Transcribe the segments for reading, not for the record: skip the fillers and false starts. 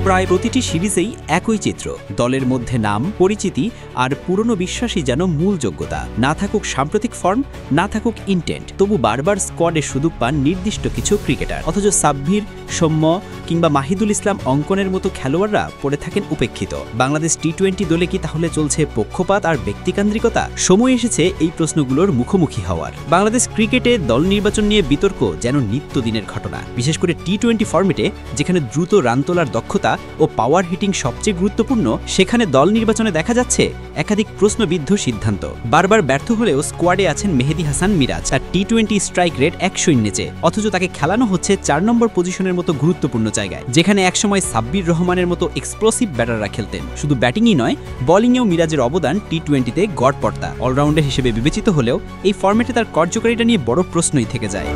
প্রায় প্রতিটি সিরিজেই একই চিত্র, দলের মধ্যে নাম, পরিচিতি আর পুরনো বিশ্বাসই যেন মূল যোগ্যতা। না থাকুক সাম্প্রতিক ফর্ম, না থাকুক ইন্টেন্ট, তবু বারবার স্কোয়াডে সুযোগ পান নির্দিষ্ট কিছু ক্রিকেটার। অথচ সাব্বির, সৌম্য কিংবা মাহিদুল ইসলাম অঙ্কনের মতো খেলোয়াড়রা পড়ে থাকেন উপেক্ষিত। বাংলাদেশ টি-20 দলে কি তাহলে চলছে পক্ষপাত আর ব্যক্তিকেন্দ্রিকতা? সময় এসেছে এই প্রশ্নগুলোর মুখোমুখি হওয়ার। বাংলাদেশ ক্রিকেটে দল নির্বাচন নিয়ে বিতর্ক যেন নিত্যদিনের ঘটনা, বিশেষ করে টি-20 ফরম্যাটে, যেখানে দ্রুত রান তোলার দক্ষতা ও পাওয়ার হিটিং সবচেয়ে গুরুত্বপূর্ণ। সেখানে দল নির্বাচনে দেখা যাচ্ছে একাধিক প্রশ্নবিদ্ধ সিদ্ধান্ত। বারবার ব্যর্থ হলেও স্কোয়াডে আছেন মেহেদী হাসান মিরাজ, আর টি-20 স্ট্রাইক রেট 100 নিচে, অথচ তাকে খেলানো হচ্ছে 4 নম্বর পজিশনের মতো গুরুত্বপূর্ণ জায়গায়, যেখানে একসময় সাব্বির রহমানের মতো এক্সপ্লোসিভ ব্যাটাররা খেলতেন। শুধু ব্যাটিংই নয়, বোলিংয়েও মিরাজের অবদান টি-20তে গড়পড়তা। অলরাউন্ডার হিসেবে বিবেচিত হলেও এই ফরম্যাটে তার কার্যকারিতা নিয়ে বড় প্রশ্নই থেকে যায়।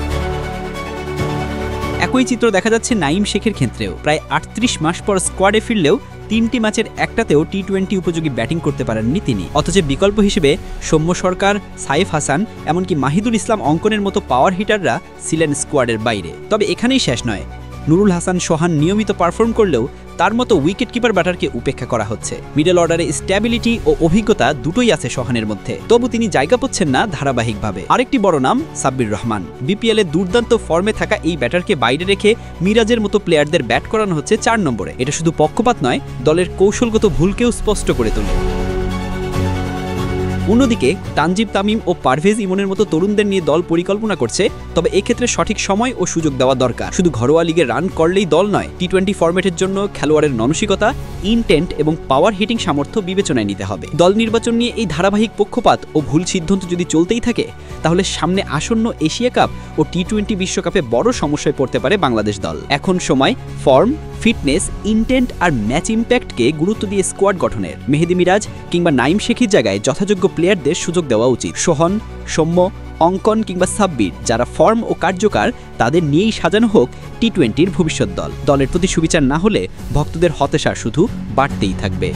একই চিত্র দেখা যাচ্ছে নাঈম শেখের ক্ষেত্রেও। প্রায় 38 মাস পর স্কোয়াডে ফিরলেও 3টি ম্যাচের একটাতেও টি-20 উপযোগী ব্যাটিং করতে পারেননি তিনি। অথচ বিকল্প হিসেবে সৌম্য সরকার, সাইফ হাসান, এমনকি মাহিদুল ইসলাম অঙ্কনের মতো পাওয়ার হিটাররা ছিলেন স্কোয়াডের বাইরে। তবে এখানেই শেষ নয়, নুরুল হাসান সোহান নিয়মিত পারফর্ম করলেও তার মতো উইকেট কিপার ব্যাটারকে উপেক্ষা করা হচ্ছে। মিডল অর্ডারে স্ট্যাবিলিটি ও অভিজ্ঞতা দুটোই আছে সোহানের মধ্যে, তবু তিনি জায়গা পাচ্ছেন না ধারাবাহিকভাবে। আরেকটি বড় নাম সাব্বির রহমান। বিপিএল এ দুর্দান্ত ফর্মে থাকা এই ব্যাটারকে বাইরে রেখে মিরাজের মতো প্লেয়ারদের ব্যাট করানো হচ্ছে 4 নম্বরে। এটা শুধু পক্ষপাত নয়, দলের কৌশলগত ভুলকেও স্পষ্ট করে তোলে। অন্যদিকে তানজিব তামিম ও পারভেজ ইমনের মতো তরুণদের নিয়ে দল পরিকল্পনা করছে, তবে এক্ষেত্রে সঠিক সময় ও সুযোগ দেওয়া দরকার। শুধু ঘরোয়া লিগে রান করলেই দল নয়, টি-20 ফরম্যাটের জন্য খেলোয়াড়ের মানসিকতা, ইনটেন্ট এবং পাওয়ার হিটিং সামর্থ্য বিবেচনায় নিতে হবে। দল নির্বাচন নিয়ে এই ধারাবাহিক পক্ষপাত ও ভুল সিদ্ধান্ত যদি চলতেই থাকে, তাহলে সামনে আসন্ন এশিয়া কাপ ও টি-20 বিশ্বকাপে বড় সমস্যায় পড়তে পারে বাংলাদেশ দল। এখন সময় ফর্ম, ফিটনেস, ইনটেন্ট আর ম্যাচ ইম্প্যাক্টকে গুরুত্ব দিয়ে স্কোয়াড গঠনের। মেহেদী মিরাজ কিংবা নাঈম শেখির জায়গায় যথাযোগ্য প্লেয়ারদের সুযোগ দেওয়া উচিত। সোহন, সৌম্য, অঙ্কন কিংবা সাব্বির, যারা ফর্ম ও কার্যকার, তাদের নিয়েই সাজানো হোক টি-20 ভবিষ্যৎ দল। দলের প্রতি সুবিচার না হলে ভক্তদের হতাশা শুধু বাড়তেই থাকবে।